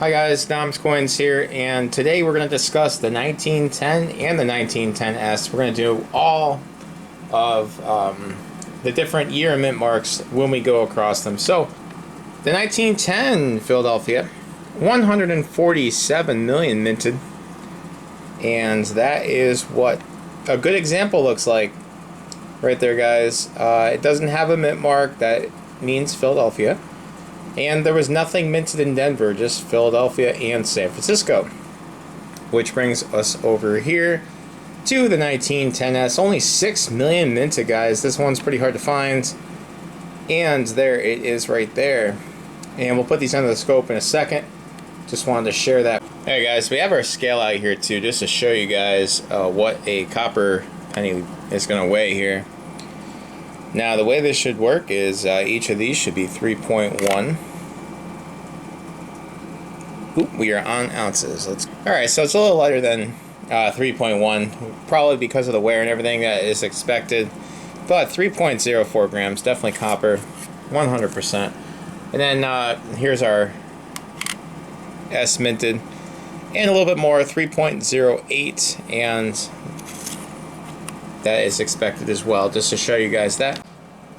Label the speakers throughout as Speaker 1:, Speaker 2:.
Speaker 1: Hi guys, Dom's Coins here, and today we're going to discuss the 1910 and the 1910S. We're going to do all of the different year mint marks when we go across them. So, the 1910 Philadelphia, 147 million minted, and that is what a good example looks like right there, guys. It doesn't have a mint mark, that means Philadelphia. And there was nothing minted in Denver, just Philadelphia and San Francisco. Which brings us over here to the 1910S. Only 6 million minted, guys. This one's pretty hard to find. And there it is right there. And we'll put these under the scope in a second. Just wanted to share that. Alright guys, we have our scale out here too, just to show you guys what a copper penny is going to weigh here. Now the way this should work is each of these should be 3.1. Oop, we are on ounces. Alright, so it's a little lighter than 3.1, probably because of the wear and everything that is expected. But 3.04 grams, definitely copper, 100%. And then here's our S minted, and a little bit more, 3.08, and that is expected as well, just to show you guys that.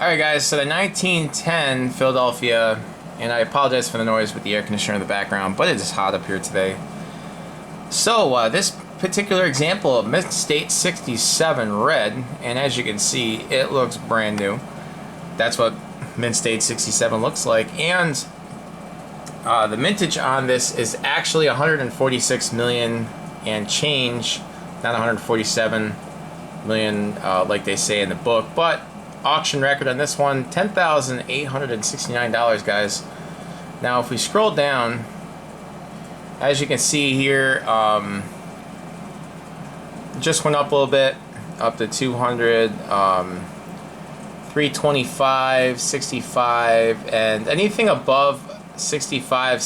Speaker 1: Alright guys, so the 1910 Philadelphia, and I apologize for the noise with the air conditioner in the background, but it is hot up here today. So this particular example of Mint State 67 red, and as you can see, it looks brand new. That's what Mint State 67 looks like, and the mintage on this is actually 146 million and change, not 147 million like they say in the book, but auction record on this one, $10,869, guys. Now if we scroll down, as you can see here, just went up a little bit, up to 200, 325, 65, and anything above 65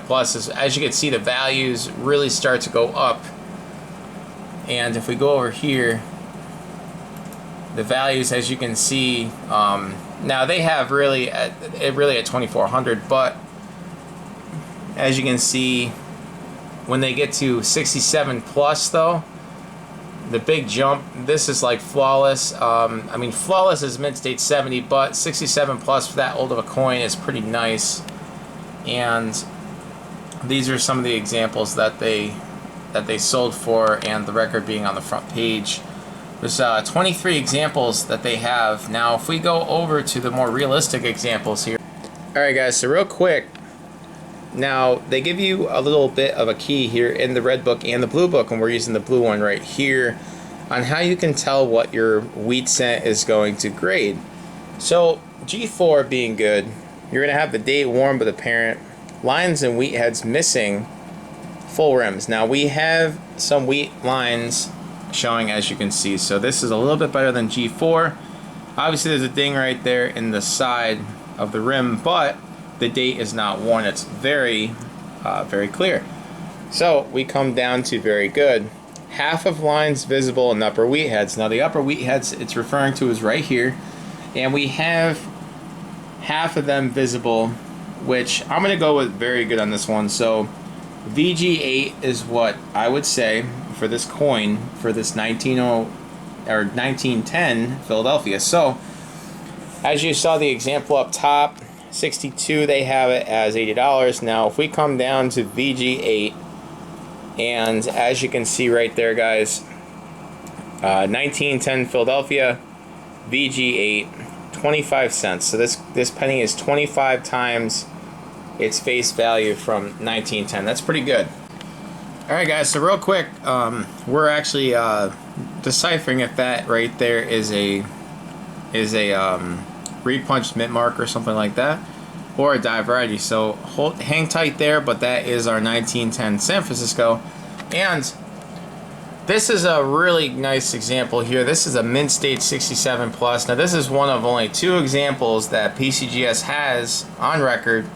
Speaker 1: plus is, as you can see, the values really start to go up. And if we go over here, the values, as you can see, now they have really at 2400, but as you can see, when they get to 67 plus though, the big jump, this is like flawless. I mean, flawless is Mint State 70, but 67 plus for that old of a coin is pretty nice. And these are some of the examples that they sold for, and the record being on the front page. There's 23 examples that they have. Now if we go over to the more realistic examples here. Alright guys, so real quick, now they give you a little bit of a key here in the red book and the blue book, and we're using the blue one right here, on how you can tell what your wheat cent is going to grade. So G4 being good, you're going to have the date warm but apparent, lines and wheat heads missing full rims. Now we have some wheat lines showing, as you can see, so this is a little bit better than G4. Obviously there's a ding right there in the side of the rim, but the date is not worn. It's very very clear. So we come down to very good. Half of lines visible in the upper wheat heads. Now the upper wheat heads it's referring to is right here, and we have half of them visible, which I'm going to go with very good on this one. So VG8 is what I would say for this coin, for this 1910 Philadelphia. So as you saw the example up top, 62, they have it as $80. Now if we come down to VG8, and as you can see right there, guys, 1910 Philadelphia, VG8, 25 cents. So this penny is 25 times its face value from 1910. That's pretty good. Alright guys, so real quick, we're actually deciphering if that right there is a repunched mint mark or something like that, or a die variety. So hang tight there, but that is our 1910 San Francisco. And this is a really nice example here. This is a Mint State 67 plus. Now this is one of only 2 examples that PCGS has on record.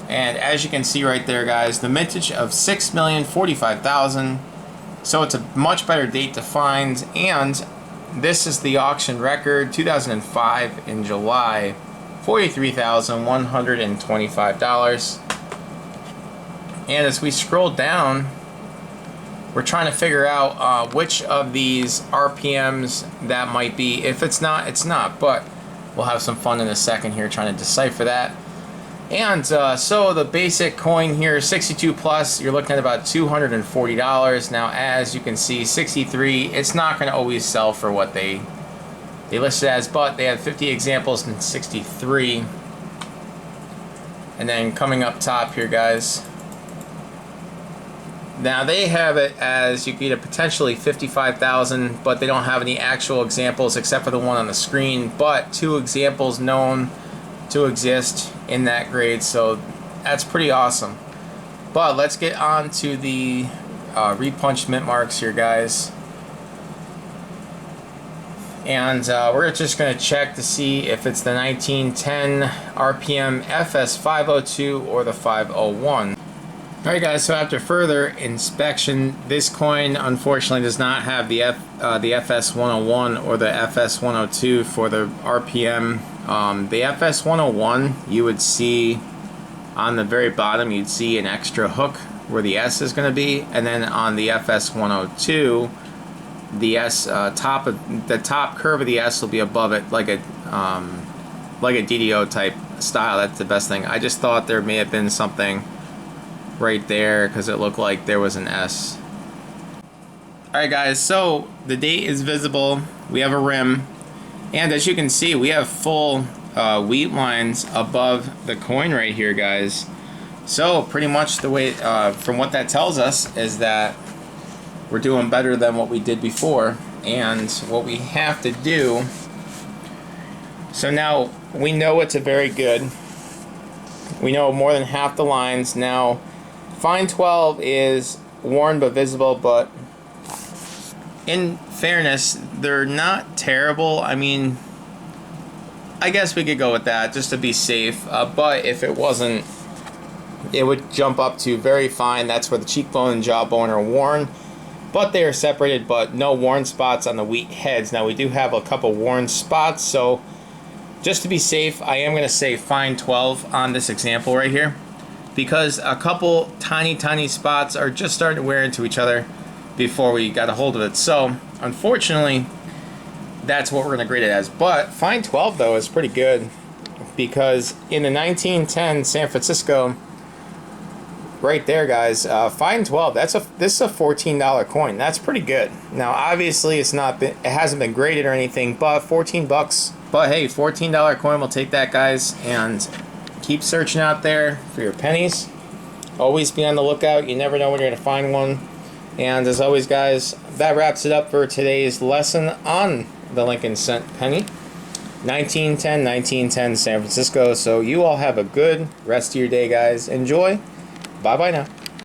Speaker 1: And as you can see right there, guys, the mintage of 6,045,000. So it's a much better date to find. And this is the auction record, 2005 in July, $43,125. And as we scroll down, we're trying to figure out which of these RPMs that might be. If it's not, it's not, but we'll have some fun in a second here trying to decipher that. And so the basic coin here, 62 plus, you're looking at about $240. Now, as you can see, 63, it's not going to always sell for what they listed as, but they had 50 examples in 63. And then coming up top here, guys, now they have it as you get a potentially 55,000, but they don't have any actual examples except for the one on the screen, but 2 examples known to exist in that grade, so that's pretty awesome. But let's get on to the repunched mint marks here, guys. And we're just going to check to see if it's the 1910 RPM FS502 or the 501. Alright guys, so after further inspection, this coin unfortunately does not have the FS101 or the FS102 for the RPM. The FS101, you would see on the very bottom, you'd see an extra hook where the S is going to be, and then on the FS102, the the top curve of the S will be above it, like a DDO type style. That's the best thing. I just thought there may have been something right there because it looked like there was an S. Alright guys, so the date is visible, we have a rim, and as you can see we have full wheat lines above the coin right here, guys. So pretty much the way, from what that tells us, is that we're doing better than what we did before. And what we have to do, so now we know it's a very good, we know more than half the lines. Now fine 12 is worn but visible, but in fairness, they're not terrible. I mean, I guess we could go with that just to be safe, but if it wasn't, it would jump up to very fine. That's where the cheekbone and jawbone are worn, but they are separated, but no worn spots on the wheat heads. Now we do have a couple worn spots, so just to be safe, I am going to say fine 12 on this example right here, because a couple tiny spots are just starting to wear into each other before we got a hold of it. So unfortunately, that's what we're going to grade it as. But fine 12 though is pretty good, because in the 1910 San Francisco, right there, guys, fine 12. This is a $14 coin. That's pretty good. Now obviously it hasn't been graded or anything, but 14 bucks. But hey, $14 coin, we'll take that, guys. And keep searching out there for your pennies. Always be on the lookout. You never know when you're going to find one. And as always, guys, that wraps it up for today's lesson on the Lincoln Cent penny. 1910 San Francisco. So you all have a good rest of your day, guys. Enjoy. Bye-bye now.